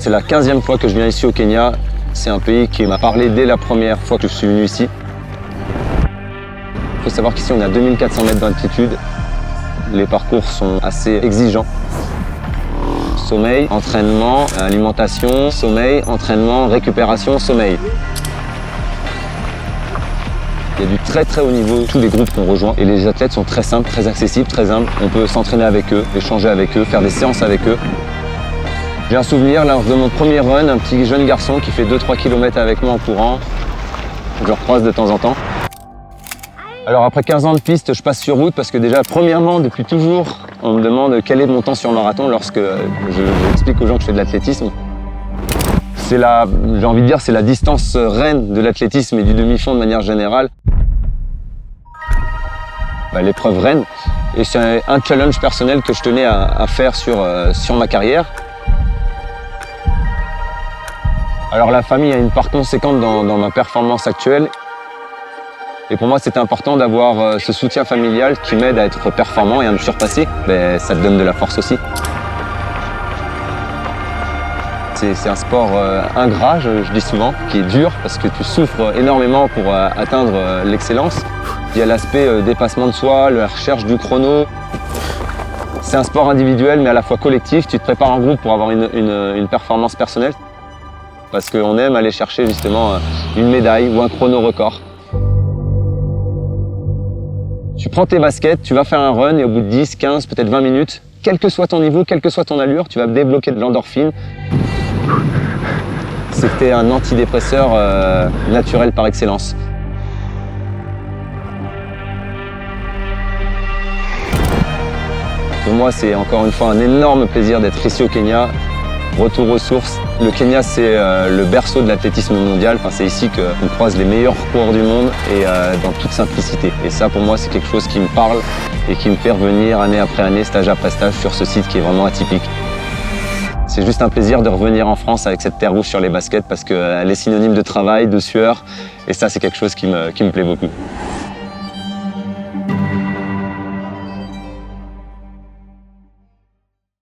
C'est la 15e fois que je viens ici au Kenya. C'est un pays qui m'a parlé dès la première fois que je suis venu ici. Il faut savoir qu'ici on est à 2400 mètres d'altitude. Les parcours sont assez exigeants. Sommeil, entraînement, alimentation, sommeil, entraînement, récupération, sommeil. Il y a du très très haut niveau, tous les groupes qu'on rejoint. Et les athlètes sont très simples, très accessibles, très humbles. On peut s'entraîner avec eux, échanger avec eux, faire des séances avec eux. J'ai un souvenir lors de mon premier run, un petit jeune garçon qui fait 2-3 km avec moi en courant. Je le recroise de temps en temps. Alors après 15 ans de piste, je passe sur route parce que déjà, premièrement, depuis toujours, on me demande quel est mon temps sur marathon lorsque j'explique aux gens que je fais de l'athlétisme. C'est la, j'ai envie de dire, c'est la distance reine de l'athlétisme et du demi-fond de manière générale. L'épreuve reine. Et c'est un challenge personnel que je tenais à faire sur ma carrière. Alors la famille a une part conséquente dans ma performance actuelle. Et pour moi, c'était important d'avoir ce soutien familial qui m'aide à être performant et à me surpasser. Ça te donne de la force aussi. C'est un sport ingrat, je dis souvent, qui est dur parce que tu souffres énormément pour atteindre l'excellence. Il y a l'aspect dépassement de soi, la recherche du chrono. C'est un sport individuel mais à la fois collectif. Tu te prépares en groupe pour avoir une performance personnelle parce qu'on aime aller chercher justement une médaille ou un chrono record. Tu prends tes baskets, tu vas faire un run et au bout de 10, 15, peut-être 20 minutes, quel que soit ton niveau, quelle que soit ton allure, tu vas débloquer de l'endorphine. C'était un antidépresseur naturel par excellence. Pour moi, c'est encore une fois un énorme plaisir d'être ici au Kenya. Retour aux sources. Le Kenya, c'est le berceau de l'athlétisme mondial. Enfin, c'est ici qu'on croise les meilleurs coureurs du monde et dans toute simplicité. Et ça, pour moi, c'est quelque chose qui me parle et qui me fait revenir année après année, stage après stage, sur ce site qui est vraiment atypique. C'est juste un plaisir de revenir en France avec cette terre rouge sur les baskets parce qu'elle est synonyme de travail, de sueur. Et ça, c'est quelque chose qui me plaît beaucoup.